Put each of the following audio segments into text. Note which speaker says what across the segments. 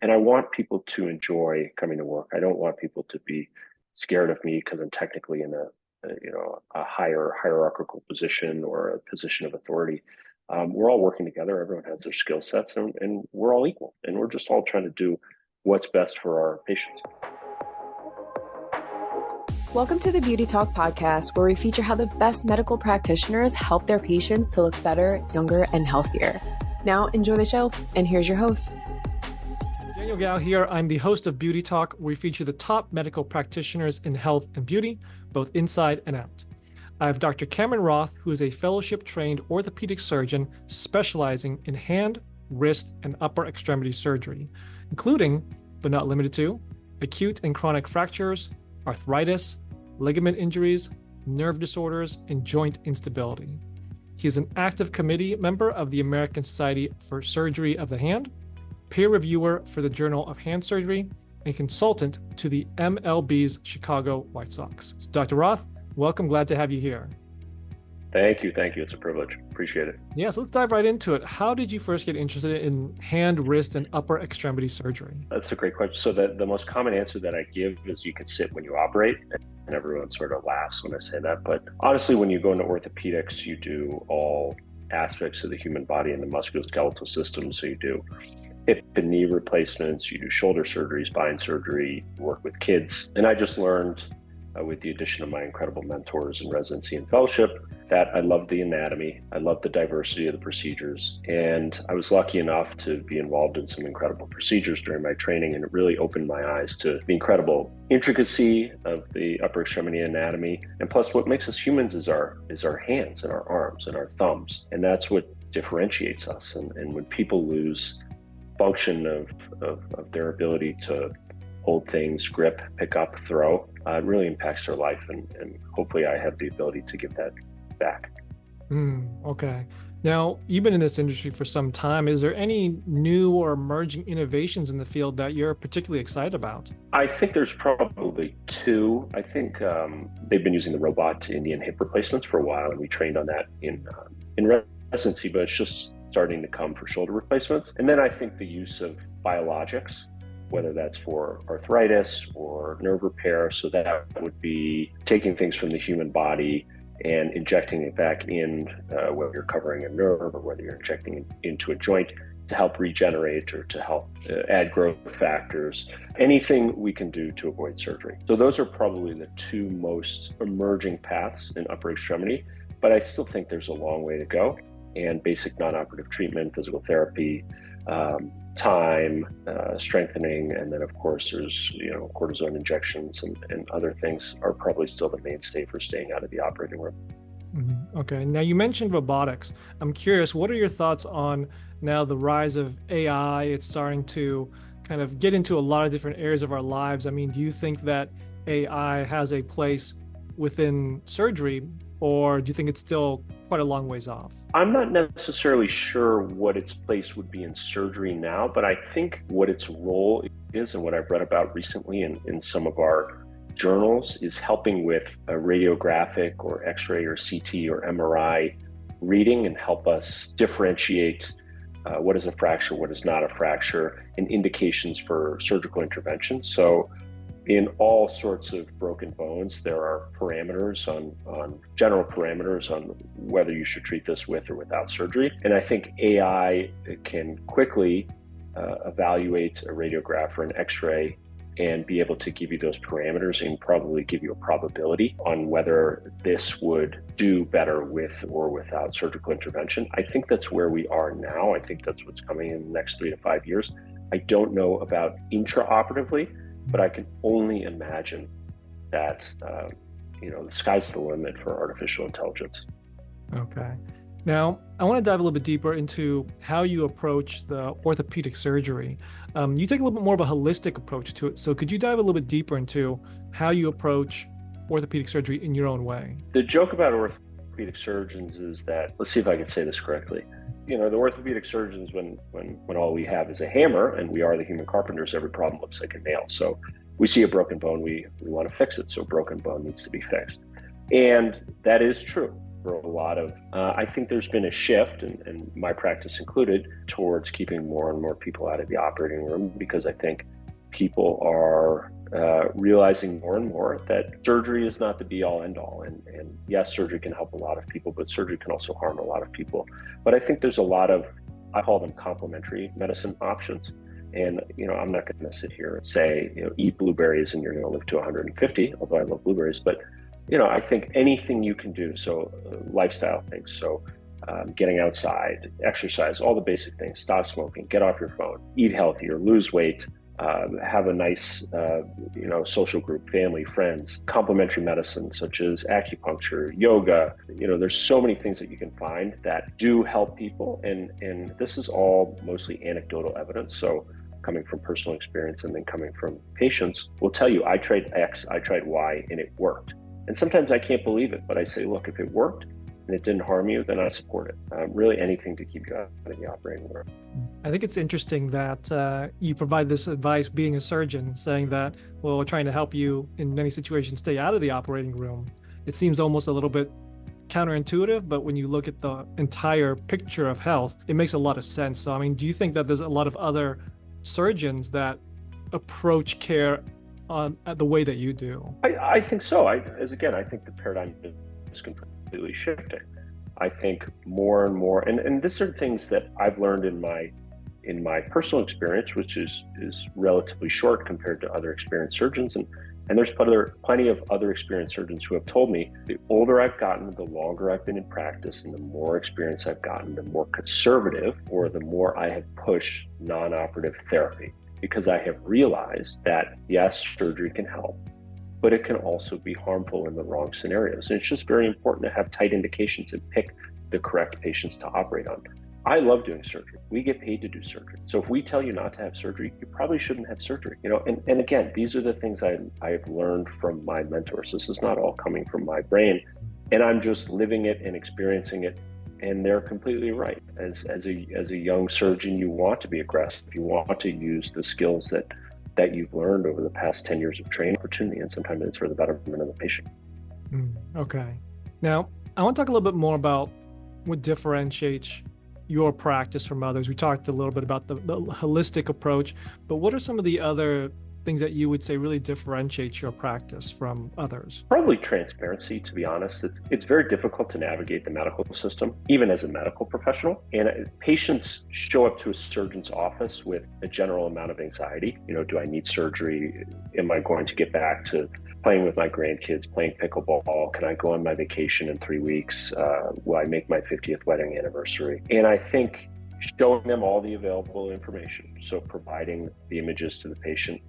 Speaker 1: And I want people to enjoy coming to work. I don't want people to be scared of me because I'm technically in a higher hierarchical position or a position of authority. We're all working together. Everyone has their skill sets, and we're all equal. And we're just all trying to do what's best for our patients.
Speaker 2: Welcome to the Beauty Talk podcast, where we feature how the best medical practitioners help their patients to look better, younger, and healthier. Now, enjoy the show, and here's your host.
Speaker 3: Daniel Gao here. I'm the host of Beauty Talk, where we feature the top medical practitioners in health and beauty, both inside and out. I have Dr. Cameron Roth, who is a fellowship-trained orthopedic surgeon specializing in hand, wrist, and upper extremity surgery, including, but not limited to, acute and chronic fractures, arthritis, ligament injuries, nerve disorders, and joint instability. He is an active committee member of the American Society for Surgery of the Hand, peer reviewer for the Journal of Hand Surgery, and consultant to the MLB's Chicago White Sox. So Dr. Roth, welcome. Glad to have you here.
Speaker 1: Thank you. It's a privilege. Appreciate it.
Speaker 3: Yeah, so let's dive right into it. How did you first get interested in hand, wrist, and upper extremity surgery?
Speaker 1: That's a great question. So the most common answer that I give is you can sit when you operate, and everyone sort of laughs when I say that. But honestly, when you go into orthopedics, you do all aspects of the human body and the musculoskeletal system. So you do hip and knee replacements, you do shoulder surgery, spine surgery, work with kids. And I just learned with the addition of my incredible mentors in residency and fellowship that I love the anatomy, I love the diversity of the procedures, and I was lucky enough to be involved in some incredible procedures during my training, and it really opened my eyes to the incredible intricacy of the upper extremity anatomy. And plus, what makes us humans is our hands and our arms and our thumbs, and that's what differentiates us. And when people lose function of their ability to hold things, grip, pick up, throw, it really impacts their life, and hopefully I have the ability to give that back.
Speaker 3: Okay. Now, you've been in this industry for some time. Is there any new or emerging innovations in the field that you're particularly excited about?
Speaker 1: I think there's probably two. I think they've been using the robot Indian hip replacements for a while, and we trained on that in residency, but it's just starting to come for shoulder replacements. And then I think the use of biologics, whether that's for arthritis or nerve repair. So that would be taking things from the human body and injecting it back in, whether you're covering a nerve or whether you're injecting it into a joint to help regenerate or to help add growth factors, anything we can do to avoid surgery. So those are probably the two most emerging paths in upper extremity, but I still think there's a long way to go. And basic non-operative treatment, physical therapy, time, strengthening, and then of course there's cortisone injections and other things are probably still the mainstay for staying out of the operating room.
Speaker 3: Okay, now you mentioned robotics. I'm curious, what are your thoughts on now the rise of AI? It's starting to kind of get into a lot of different areas of our lives. I mean, do you think that AI has a place within surgery, or do you think it's still quite a long ways off?
Speaker 1: I'm not necessarily sure what its place would be in surgery now, but I think what its role is, and what I've read about recently in some of our journals, is helping with a radiographic or X-ray or CT or MRI reading and help us differentiate what is a fracture, what is not a fracture, and indications for surgical intervention. So in all sorts of broken bones, there are parameters on general parameters on whether you should treat this with or without surgery. And I think AI can quickly evaluate a radiograph or an X-ray and be able to give you those parameters and probably give you a probability on whether this would do better with or without surgical intervention. I think that's where we are now. I think that's what's coming in the next 3 to 5 years. I don't know about intraoperatively, but I can only imagine that, the sky's the limit for artificial intelligence.
Speaker 3: Okay. Now, I want to dive a little bit deeper into how you approach the orthopedic surgery. You take a little bit more of a holistic approach to it. So could you dive a little bit deeper into how you approach orthopedic surgery in your own way?
Speaker 1: The joke about orthopedic surgeons is that, let's see if I can say this correctly. The orthopedic surgeons, when all we have is a hammer and we are the human carpenters, every problem looks like a nail. So we see a broken bone, we want to fix it. So a broken bone needs to be fixed. And that is true. for a lot of, I think there's been a shift, and my practice included, towards keeping more and more people out of the operating room, because I think people are realizing more and more that surgery is not the be-all, end-all. And yes, surgery can help a lot of people, but surgery can also harm a lot of people. But I think there's a lot of, I call them complementary medicine options. And, I'm not going to sit here and say, eat blueberries and you're going to live to 150, although I love blueberries. But, I think anything you can do, so lifestyle things, so getting outside, exercise, all the basic things, stop smoking, get off your phone, eat healthier, lose weight, have a nice, social group, family, friends, complementary medicine such as acupuncture, yoga. There's so many things that you can find that do help people. And this is all mostly anecdotal evidence. So coming from personal experience and then coming from patients will tell you, I tried X, I tried Y, and it worked. And sometimes I can't believe it, but I say, look, if it worked and it didn't harm you, then I support it. Really anything to keep you out of the operating room.
Speaker 3: I think it's interesting that you provide this advice being a surgeon, saying that, well, we're trying to help you in many situations stay out of the operating room. It seems almost a little bit counterintuitive, but when you look at the entire picture of health, it makes a lot of sense. So, do you think that there's a lot of other surgeons that approach care the way that you do?
Speaker 1: I think so. I think the paradigm is completely shifting. I think more and more, and these are things that I've learned in my personal experience, which is relatively short compared to other experienced surgeons. And there's plenty of other experienced surgeons who have told me the older I've gotten, the longer I've been in practice, and the more experience I've gotten, the more conservative, or the more I have pushed non-operative therapy, because I have realized that yes, surgery can help, but it can also be harmful in the wrong scenarios. And it's just very important to have tight indications and pick the correct patients to operate on. I love doing surgery. We get paid to do surgery. So if we tell you not to have surgery, you probably shouldn't have surgery. And again, these are the things I've learned from my mentors. This is not all coming from my brain. And I'm just living it and experiencing it. And they're completely right. As a young surgeon, you want to be aggressive. You want to use the skills that you've learned over the past 10 years of training opportunity, and sometimes it's for the betterment of the patient.
Speaker 3: Okay. Now, I want to talk a little bit more about what differentiates your practice from others. We talked a little bit about the holistic approach, but what are some of the other things that you would say really differentiates your practice from others?
Speaker 1: Probably transparency, to be honest. It's very difficult to navigate the medical system, even as a medical professional. And patients show up to a surgeon's office with a general amount of anxiety. Do I need surgery? Am I going to get back to playing with my grandkids, playing pickleball? Can I go on my vacation in 3 weeks? Will I make my 50th wedding anniversary? And I think showing them all the available information, so providing the images to the patient,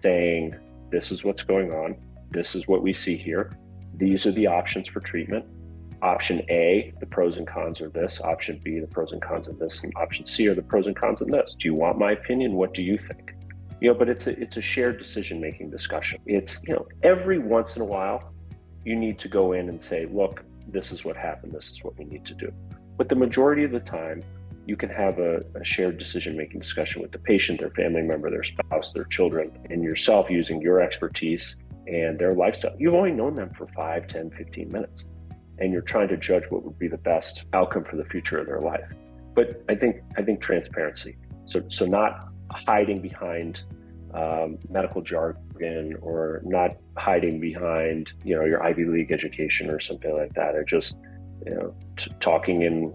Speaker 1: saying, this is what's going on, this is what we see here, these are the options for treatment. Option A, the pros and cons are this. Option B, the pros and cons of this. And option C are the pros and cons of this. Do you want my opinion? What do you think? But it's a shared decision-making discussion. It's, every once in a while, you need to go in and say, look, this is what happened, this is what we need to do. But the majority of the time, you can have a shared decision-making discussion with the patient, their family member, their spouse, their children, and yourself, using your expertise and their lifestyle. You've only known them for 5, 10, 15 minutes, and you're trying to judge what would be the best outcome for the future of their life. But I think transparency. So not hiding behind medical jargon, or not hiding behind, your Ivy League education or something like that, or just talking in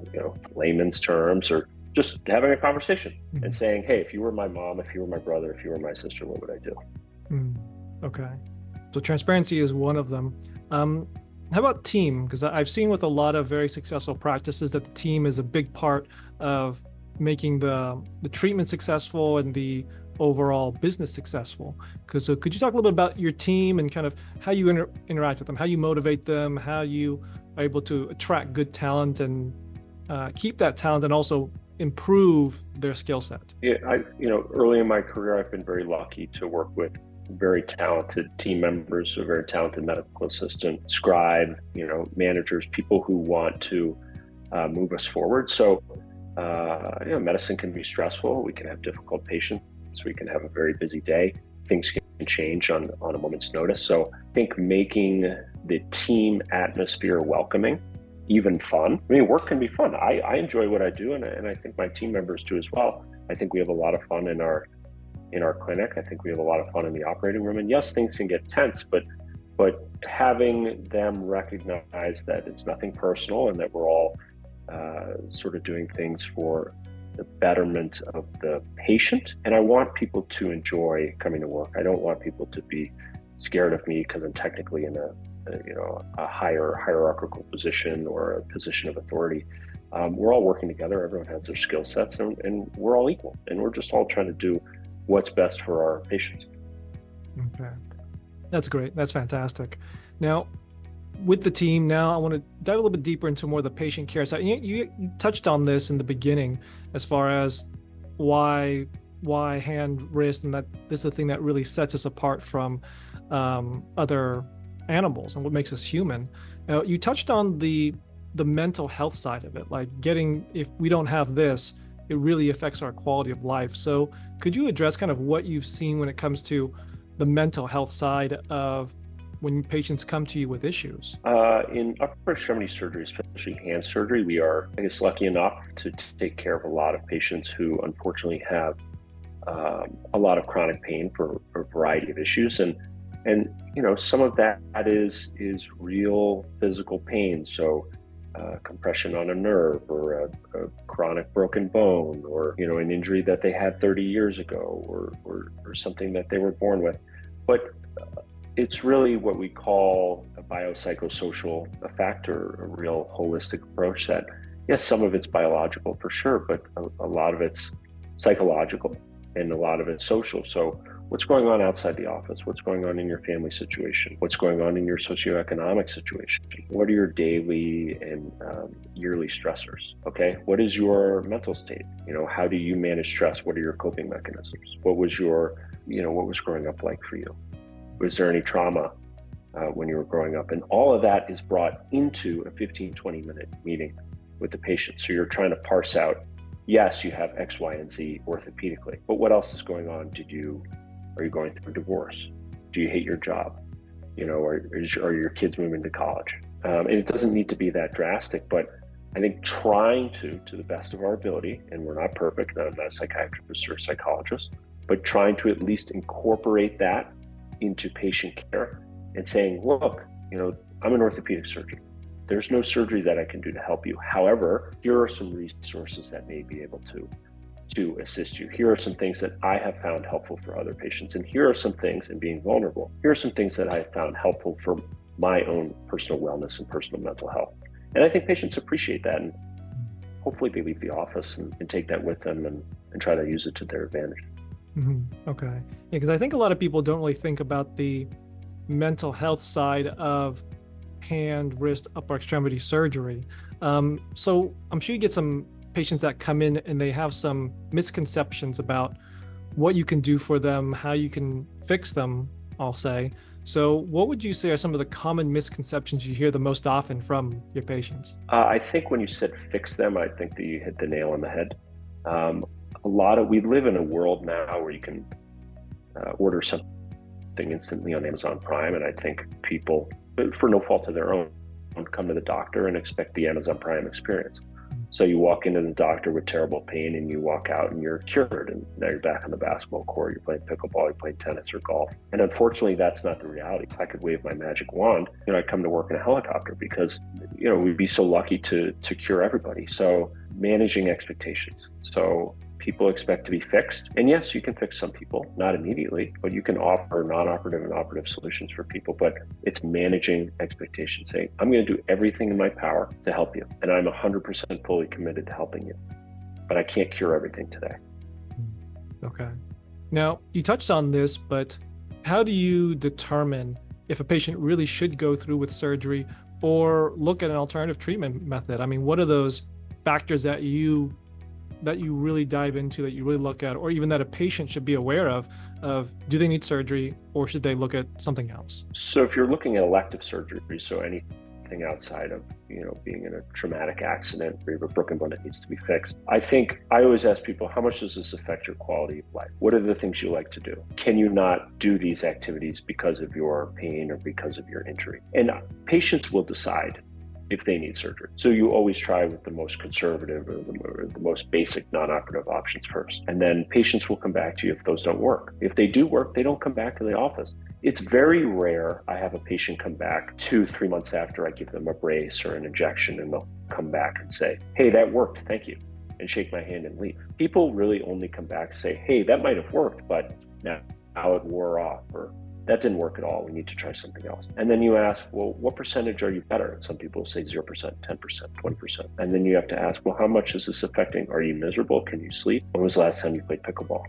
Speaker 1: layman's terms, or just having a conversation and saying, hey, if you were my mom, if you were my brother, if you were my sister, what would I do?
Speaker 3: Okay. So transparency is one of them. How about team? Because I've seen with a lot of very successful practices that the team is a big part of making the treatment successful and the overall business successful. So could you talk a little bit about your team and kind of how you interact with them, how you motivate them, how you are able to attract good talent and keep that talent and also improve their skill set?
Speaker 1: Yeah, early in my career, I've been very lucky to work with very talented team members, a very talented medical assistant, scribe, managers, people who want to move us forward. So, medicine can be stressful. We can have difficult patients. We can have a very busy day. Things can change on a moment's notice. So I think making the team atmosphere welcoming even fun. I mean, work can be fun. I enjoy what I do, and I think my team members do as well. I think we have a lot of fun in our clinic. I think we have a lot of fun in the operating room. And yes, things can get tense, but having them recognize that it's nothing personal and that we're all sort of doing things for the betterment of the patient. And I want people to enjoy coming to work. I don't want people to be scared of me because I'm technically in a higher hierarchical position or a position of authority. We're all working together. Everyone has their skill sets, and we're all equal. And we're just all trying to do what's best for our patients.
Speaker 3: Okay. That's great. That's fantastic. Now, with the team now, I want to dive a little bit deeper into more of the patient care side. You touched on this in the beginning as far as why hand, wrist, and that this is the thing that really sets us apart from other animals and what makes us human. Now, you touched on the mental health side of it, like if we don't have this, it really affects our quality of life. So could you address kind of what you've seen when it comes to the mental health side of when patients come to you with issues?
Speaker 1: In upper extremity surgery, especially hand surgery, we are, I guess, lucky enough to take care of a lot of patients who unfortunately have a lot of chronic pain for a variety of issues. And some of that is real physical pain. So compression on a nerve, or a chronic broken bone, or an injury that they had 30 years ago, or something that they were born with. But it's really what we call a biopsychosocial effect, or a real holistic approach that, yes, some of it's biological for sure, but a lot of it's psychological and a lot of it's social. So what's going on outside the office? What's going on in your family situation? What's going on in your socioeconomic situation? What are your daily and yearly stressors? Okay, what is your mental state? How do you manage stress? What are your coping mechanisms? What was growing up like for you? Was there any trauma when you were growing up? And all of that is brought into a 15-20 minute meeting with the patient. So you're trying to parse out, yes, you have X, Y, and Z orthopedically, but what else is going on? Are you going through a divorce? Do you hate your job? Are your kids moving to college? And it doesn't need to be that drastic, but I think trying to the best of our ability, and we're not perfect, I'm not a psychiatrist or a psychologist, but trying to at least incorporate that into patient care and saying, look, I'm an orthopedic surgeon. There's no surgery that I can do to help you. However, here are some resources that may be able to assist you. Here are some things that I have found helpful for other patients. And here are some things, and being vulnerable, here are some things that I have found helpful for my own personal wellness and personal mental health. And I think patients appreciate that. And hopefully they leave the office and take that with them and try to use it to their advantage.
Speaker 3: Mm-hmm. Okay. Yeah, because I think a lot of people don't really think about the mental health side of hand, wrist, upper extremity surgery. So I'm sure you get some patients that come in and they have some misconceptions about what you can do for them, how you can fix them, I'll say. So what would you say are some of the common misconceptions you hear the most often from your patients?
Speaker 1: I think when you said fix them, I think that you hit the nail on the head. We live in a world now where you can order something instantly on Amazon Prime, and I think people, for no fault of their own, come to the doctor and expect the Amazon Prime experience. So you walk into the doctor with terrible pain and you walk out and you're cured, and now you're back on the basketball court, you're playing pickleball, you're playing tennis or golf. And unfortunately, that's not the reality. If I could wave my magic wand, I'd come to work in a helicopter, because, we'd be so lucky to cure everybody. So managing expectations. So people expect to be fixed. And yes, you can fix some people, not immediately, but you can offer non-operative and operative solutions for people. But it's managing expectations, saying, I'm going to do everything in my power to help you. And I'm 100% fully committed to helping you. But I can't cure everything today.
Speaker 3: Okay. Now, you touched on this, but how do you determine if a patient really should go through with surgery or look at an alternative treatment method? I mean, what are those factors that you really dive into, that you really look at, or even that a patient should be aware of do they need surgery or should they look at something else?
Speaker 1: So if you're looking at elective surgery, so anything outside of, being in a traumatic accident or you have a broken bone that needs to be fixed, I think I always ask people, how much does this affect your quality of life? What are the things you like to do? Can you not do these activities because of your pain or because of your injury? And patients will decide if they need surgery. So you always try with the most conservative or the most basic non-operative options first. And then patients will come back to you if those don't work. If they do work, they don't come back to the office. It's very rare I have a patient come back 2-3 months after I give them a brace or an injection, and they'll come back and say, hey, that worked, thank you, and shake my hand and leave. People really only come back and say, hey, that might have worked, but now it wore off, or that didn't work at all, we need to try something else. And then you ask, well, what percentage are you better? And some people say 0%, 10%, 20%. And then you have to ask, well, how much is this affecting? Are you miserable? Can you sleep? When was the last time you played pickleball?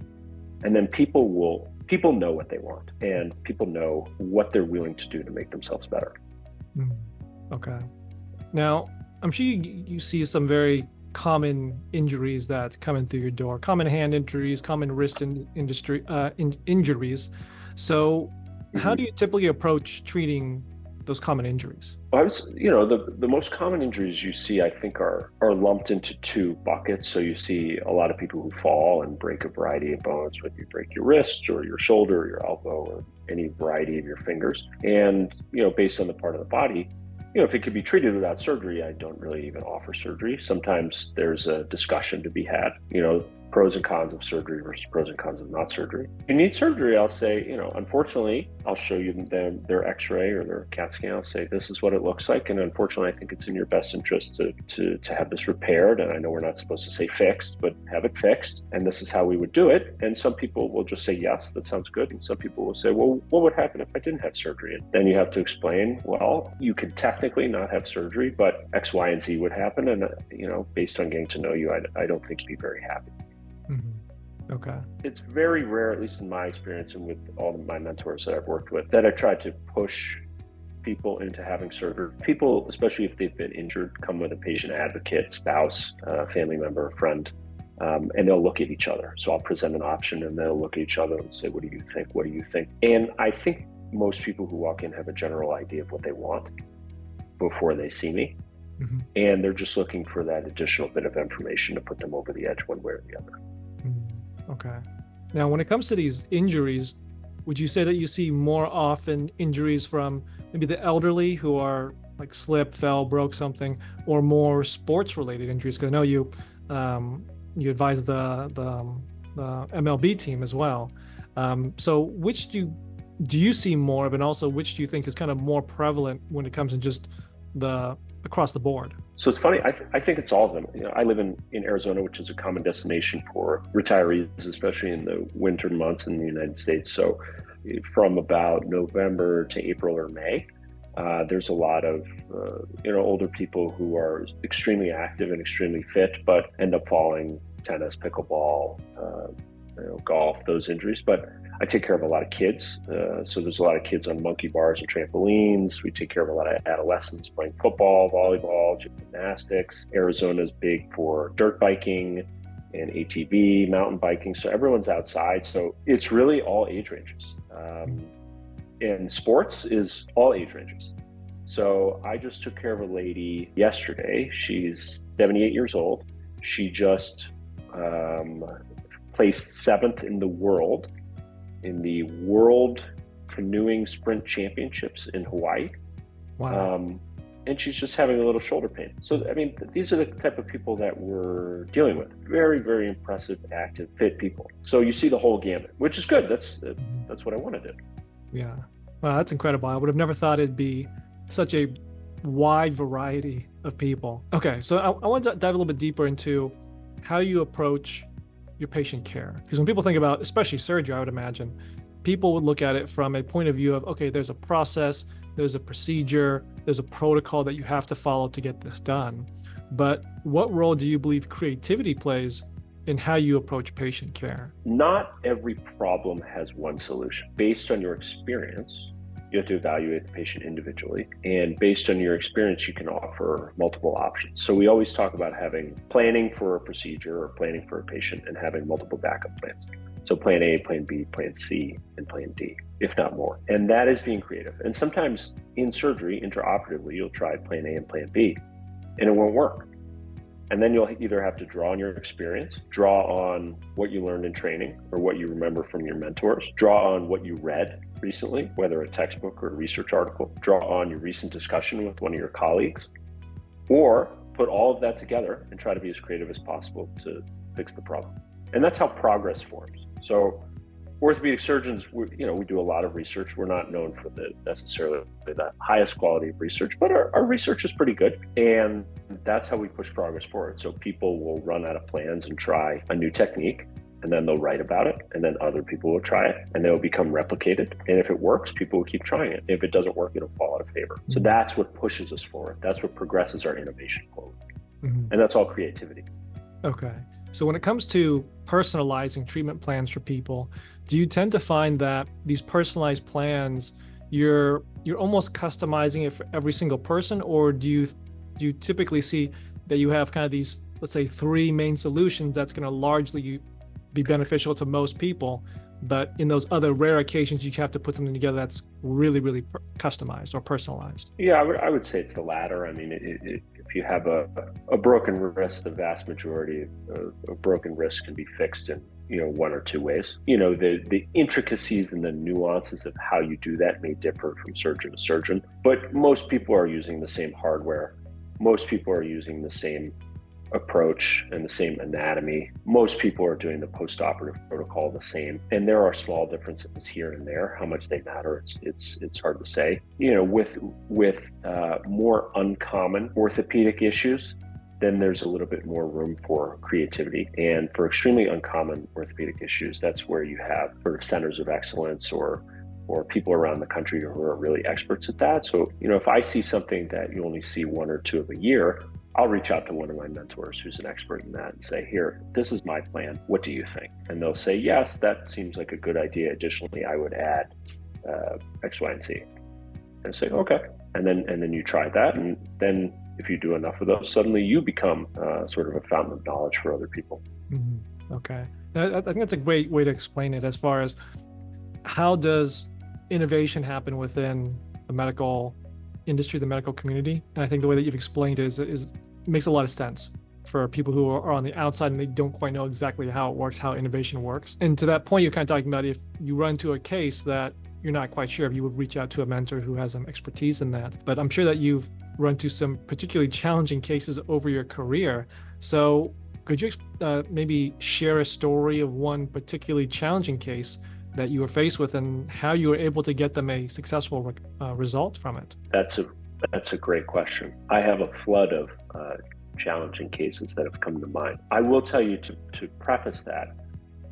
Speaker 1: And then people know what they want, and people know what they're willing to do to make themselves better.
Speaker 3: Okay. Now, I'm sure you see some very common injuries that come in through your door, common hand injuries, common wrist injuries. So how do you typically approach treating those common injuries?
Speaker 1: Well, the most common injuries you see, I think, are lumped into two buckets. So you see a lot of people who fall and break a variety of bones, whether you break your wrist or your shoulder or your elbow or any variety of your fingers. And, based on the part of the body, if it could be treated without surgery, I don't really even offer surgery. Sometimes there's a discussion to be had, pros and cons of surgery versus pros and cons of not surgery. If you need surgery, I'll say, unfortunately, I'll show you their x-ray or their CAT scan. I'll say, this is what it looks like. And unfortunately, I think it's in your best interest to have this repaired. And I know we're not supposed to say fixed, but have it fixed. And this is how we would do it. And some people will just say, yes, that sounds good. And some people will say, well, what would happen if I didn't have surgery? And then you have to explain, well, you could technically not have surgery, but X, Y, and Z would happen. And, based on getting to know you, I don't think you'd be very happy.
Speaker 3: Mm-hmm. Okay.
Speaker 1: It's very rare, at least in my experience and with all of my mentors that I've worked with, that I try to push people into having surgery. People, especially if they've been injured, come with a patient advocate, spouse, family member, friend, and they'll look at each other. So I'll present an option and they'll look at each other and say, what do you think? What do you think? And I think most people who walk in have a general idea of what they want before they see me. Mm-hmm. And they're just looking for that additional bit of information to put them over the edge one way or the other.
Speaker 3: Okay. Now, when it comes to these injuries, would you say that you see more often injuries from maybe the elderly who are like slipped, fell, broke something, or more sports-related injuries? Because I know you advise the MLB team as well. So which do you see more of, and also which do you think is kind of more prevalent when it comes to just across the board?
Speaker 1: So it's funny, I think it's all of them. I live in Arizona, which is a common destination for retirees, especially in the winter months in the United States. So from about November to April or May, there's a lot of older people who are extremely active and extremely fit, but end up falling, tennis, pickleball, golf, those injuries. But I take care of a lot of kids. So there's a lot of kids on monkey bars and trampolines. We take care of a lot of adolescents playing football, volleyball, gymnastics. Arizona's big for dirt biking and ATV, mountain biking. So everyone's outside. So it's really all age ranges. And sports is all age ranges. So I just took care of a lady yesterday. She's 78 years old. She just placed 7th in the world in the World Canoeing Sprint Championships in Hawaii.
Speaker 3: Wow.
Speaker 1: And she's just having a little shoulder pain. So, I mean, these are the type of people that we're dealing with. Very, very impressive, active, fit people. So you see the whole gamut, which is good. That's what I want to do.
Speaker 3: Yeah. Wow, that's incredible. I would have never thought it'd be such a wide variety of people. Okay, so I want to dive a little bit deeper into how you approach your patient care. Because when people think about, especially surgery, I would imagine, people would look at it from a point of view of, okay, there's a process, there's a procedure, there's a protocol that you have to follow to get this done. But what role do you believe creativity plays in how you approach patient care?
Speaker 1: Not every problem has one solution. Based on your experience, you have to evaluate the patient individually. And based on your experience, you can offer multiple options. So we always talk about having planning for a procedure or planning for a patient and having multiple backup plans. So plan A, plan B, plan C, and plan D, if not more. And that is being creative. And sometimes in surgery, intraoperatively, you'll try plan A and plan B, and it won't work. And then you'll either have to draw on your experience, draw on what you learned in training or what you remember from your mentors, draw on what you read recently, whether a textbook or a research article, draw on your recent discussion with one of your colleagues, or put all of that together and try to be as creative as possible to fix the problem. And that's how progress forms. So orthopedic surgeons, we do a lot of research. We're not known for necessarily the highest quality of research, but our research is pretty good. And that's how we push progress forward. So people will run out of plans and try a new technique, and then they'll write about it, and then other people will try it, and they'll become replicated. And if it works, people will keep trying it. If it doesn't work, it'll fall out of favor. Mm-hmm. So that's what pushes us forward. That's what progresses our innovation forward. Mm-hmm. And that's all creativity.
Speaker 3: Okay. So when it comes to personalizing treatment plans for people, do you tend to find that these personalized plans, you're almost customizing it for every single person, or do you typically see that you have kind of these, let's say, 3 main solutions that's going to largely be beneficial to most people, but in those other rare occasions you have to put something together that's really, really customized or personalized?
Speaker 1: Yeah, I would say it's the latter. I mean, if you have a broken wrist, the vast majority of a broken wrist can be fixed in 1 or 2 ways. The intricacies and the nuances of how you do that may differ from surgeon to surgeon, but most people are using the same hardware. Most people are using the same approach and the same anatomy. Most people are doing the post-operative protocol the same, and there are small differences here and there. How much they matter, it's hard to say. With more uncommon orthopedic issues, then there's a little bit more room for creativity. And for extremely uncommon orthopedic issues, that's where you have sort of centers of excellence or people around the country who are really experts at that. So, if I see something that you only see 1 or 2 of a year, I'll reach out to one of my mentors who's an expert in that and say, here, this is my plan. What do you think? And they'll say, yes, that seems like a good idea. Additionally, I would add X, Y, and Z. And I say, okay. And then you try that. And then if you do enough of those, suddenly you become sort of a fountain of knowledge for other people.
Speaker 3: Mm-hmm. Okay. I think that's a great way to explain it, as far as how does innovation happen within the medical industry, the medical community. And I think the way that you've explained it is makes a lot of sense for people who are on the outside and they don't quite know exactly how it works, how innovation works. And to that point, you're kind of talking about, if you run into a case that you're not quite sure if, you would reach out to a mentor who has some expertise in that. But I'm sure that you've run into some particularly challenging cases over your career. So could you maybe share a story of one particularly challenging case that you were faced with and how you were able to get them a successful result from it?
Speaker 1: That's a great question. I have a flood of challenging cases that have come to mind. I will tell you, to preface that,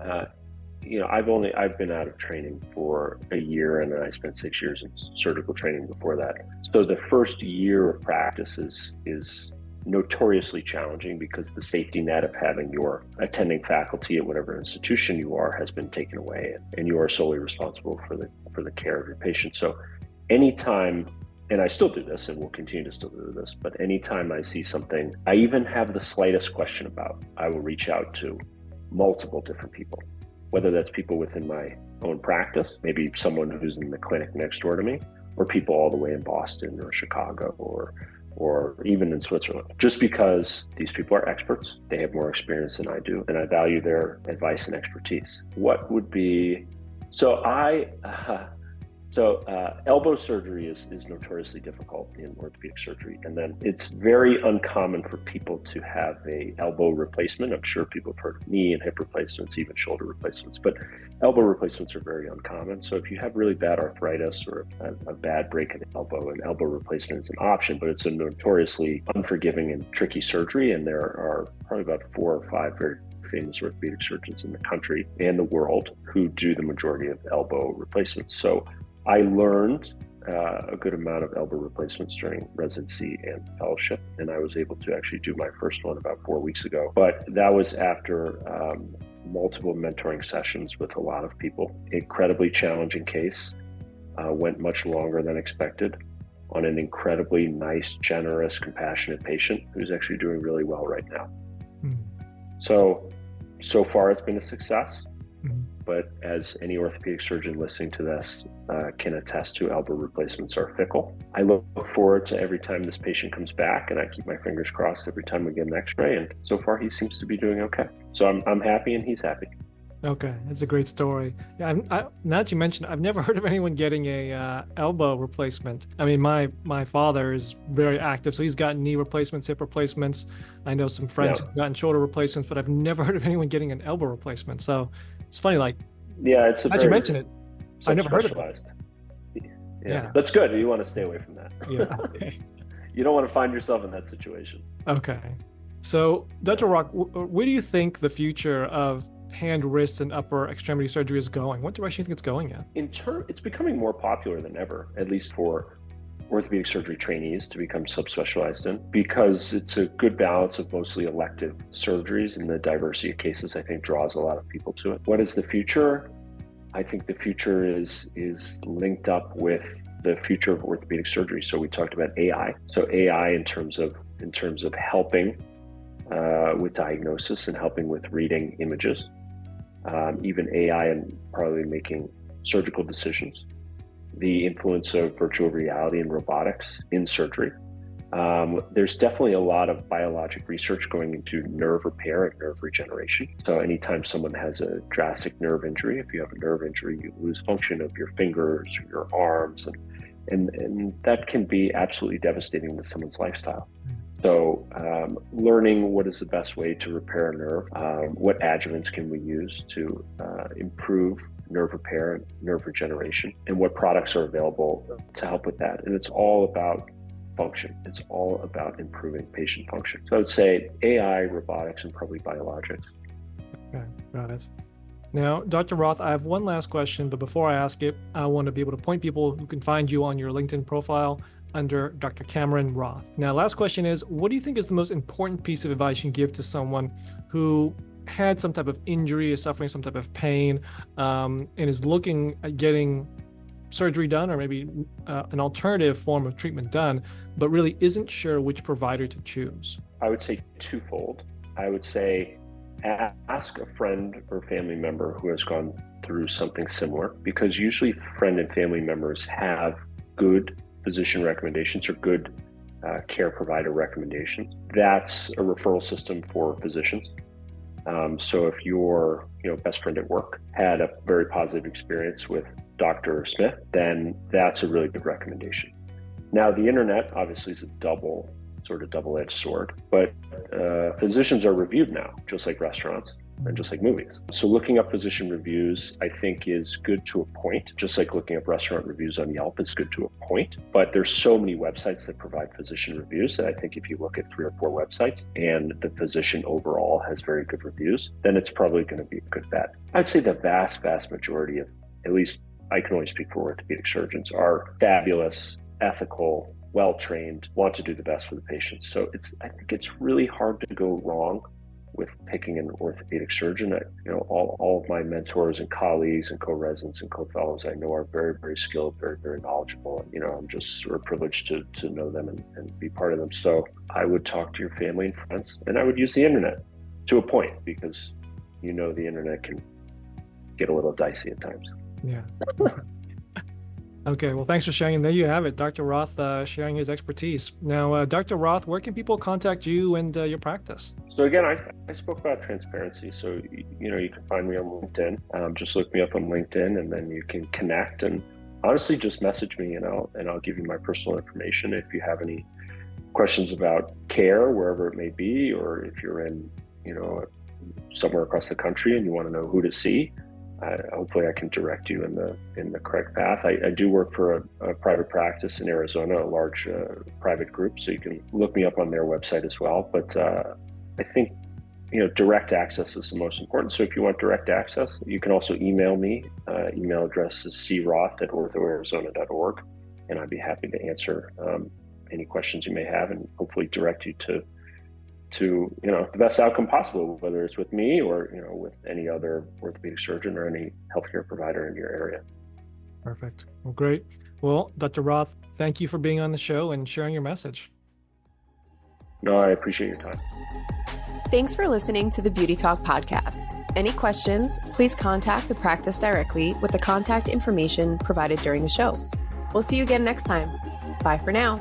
Speaker 1: I've been out of training for a year, and then I spent 6 years in surgical training before that. So the first year of practice is notoriously challenging because the safety net of having your attending faculty at whatever institution you are has been taken away, and you are solely responsible for the care of your patient. So anytime, and I still do this and will continue to still do this, but anytime I see something I even have the slightest question about, I will reach out to multiple different people, whether that's people within my own practice, maybe someone who's in the clinic next door to me, or people all the way in Boston or Chicago or even in Switzerland, just because these people are experts. They have more experience than I do, and I value their advice and expertise. What would be, elbow surgery is notoriously difficult in orthopedic surgery. And then it's very uncommon for people to have a elbow replacement. I'm sure people have heard of knee and hip replacements, even shoulder replacements, but elbow replacements are very uncommon. So if you have really bad arthritis or a bad break in the elbow, an elbow replacement is an option, but it's a notoriously unforgiving and tricky surgery. And there are probably about 4 or 5 very famous orthopedic surgeons in the country and the world who do the majority of elbow replacements. So I learned a good amount of elbow replacements during residency and fellowship, and I was able to actually do my first one about 4 weeks ago. But that was after multiple mentoring sessions with a lot of people. Incredibly challenging case, went much longer than expected on an incredibly nice, generous, compassionate patient who's actually doing really well right now. Mm-hmm. So far it's been a success. Mm-hmm. But as any orthopedic surgeon listening to this can attest to, elbow replacements are fickle. I look forward to every time this patient comes back, and I keep my fingers crossed every time we get an x-ray, and so far he seems to be doing okay. So I'm happy and he's happy.
Speaker 3: Okay, that's a great story. Yeah, now that you mentioned, I've never heard of anyone getting a elbow replacement. I mean, my father is very active, so he's gotten knee replacements, hip replacements. I know some friends
Speaker 1: Yeah.
Speaker 3: who've gotten shoulder replacements, but I've never heard of anyone getting an elbow replacement. So it's funny, like,
Speaker 1: Yeah, it's a
Speaker 3: now that you
Speaker 1: very
Speaker 3: mention it, I never heard of it.
Speaker 1: subspecialized.
Speaker 3: Yeah.
Speaker 1: That's good. You want to stay away from that.
Speaker 3: Yeah. Okay.
Speaker 1: You don't want to find yourself in that situation.
Speaker 3: Okay. So, Dr. Roth, where do you think the future of hand, wrist, and upper extremity surgery is going? What direction do you think it's going in?
Speaker 1: It's becoming more popular than ever, at least for orthopedic surgery trainees to become subspecialized in, because it's a good balance of mostly elective surgeries, and the diversity of cases, I think, draws a lot of people to it. What is the future? I think the future is linked up with the future of orthopedic surgery. So we talked about AI. So AI in terms of helping with diagnosis and helping with reading images, even AI and probably making surgical decisions. The influence of virtual reality and robotics in surgery. There's definitely a lot of biologic research going into nerve repair and nerve regeneration. So anytime someone has a drastic nerve injury, if you have a nerve injury, you lose function of your fingers or your arms, and that can be absolutely devastating to someone's lifestyle. So learning what is the best way to repair a nerve, what adjuvants can we use to improve nerve repair and nerve regeneration, and what products are available to help with that. And it's all about function. It's all about improving patient function. So I would say AI, robotics, and probably biologics.
Speaker 3: Okay, got it. Now, Dr. Roth, I have one last question, but before I ask it, I want to be able to point people who can find you on your LinkedIn profile under Dr. Cameron Roth. Now, last question is, what do you think is the most important piece of advice you can give to someone who had some type of injury, is suffering some type of pain, and is looking at getting surgery done, or maybe an alternative form of treatment done, but really isn't sure which provider to choose?
Speaker 1: I would say twofold. I would say ask a friend or family member who has gone through something similar, because usually friend and family members have good physician recommendations or good care provider recommendations. That's a referral system for physicians. So if your best friend at work had a very positive experience with Dr. Smith, then that's a really good recommendation. Now, the internet obviously is a double-edged sword, but physicians are reviewed now, just like restaurants and just like movies. So looking up physician reviews, I think, is good to a point, just like looking up restaurant reviews on Yelp is good to a point. But there's so many websites that provide physician reviews that I think if you look at 3 or 4 websites and the physician overall has very good reviews, then it's probably going to be a good bet. I'd say the vast majority of, at least I can only speak for orthopedic surgeons, are fabulous, ethical, well-trained, want to do the best for the patients. So I think it's really hard to go wrong with picking an orthopedic surgeon. All of my mentors and colleagues and co-residents and co-fellows I know are very, very skilled, very, very knowledgeable. And, I'm just sort of privileged to know them and be part of them. So I would talk to your family and friends, and I would use the internet to a point, because the internet can get a little dicey at times.
Speaker 3: Yeah. Okay, well, thanks for sharing. There you have it, Dr. Roth sharing his expertise. Now, Dr. Roth, where can people contact you and your practice?
Speaker 1: So again, I spoke about transparency. So, you can find me on LinkedIn. Just look me up on LinkedIn, and then you can connect. And honestly, just message me, and I'll give you my personal information. If you have any questions about care, wherever it may be, or if you're in, somewhere across the country and you want to know who to see, hopefully I can direct you in the correct path. I do work for a private practice in Arizona, a large private group, so you can look me up on their website as well. But I think direct access is the most important. So if you want direct access, you can also email me. Email address is croth@orthoarizona.org, and I'd be happy to answer any questions you may have, and hopefully direct you to the best outcome possible, whether it's with me or with any other orthopedic surgeon or any healthcare provider in your area.
Speaker 3: Perfect. Well, great. Well, Dr. Roth, thank you for being on the show and sharing your message.
Speaker 1: No, I appreciate your time.
Speaker 2: Thanks for listening to the Beauty Talk podcast. Any questions, please contact the practice directly with the contact information provided during the show. We'll see you again next time. Bye for now.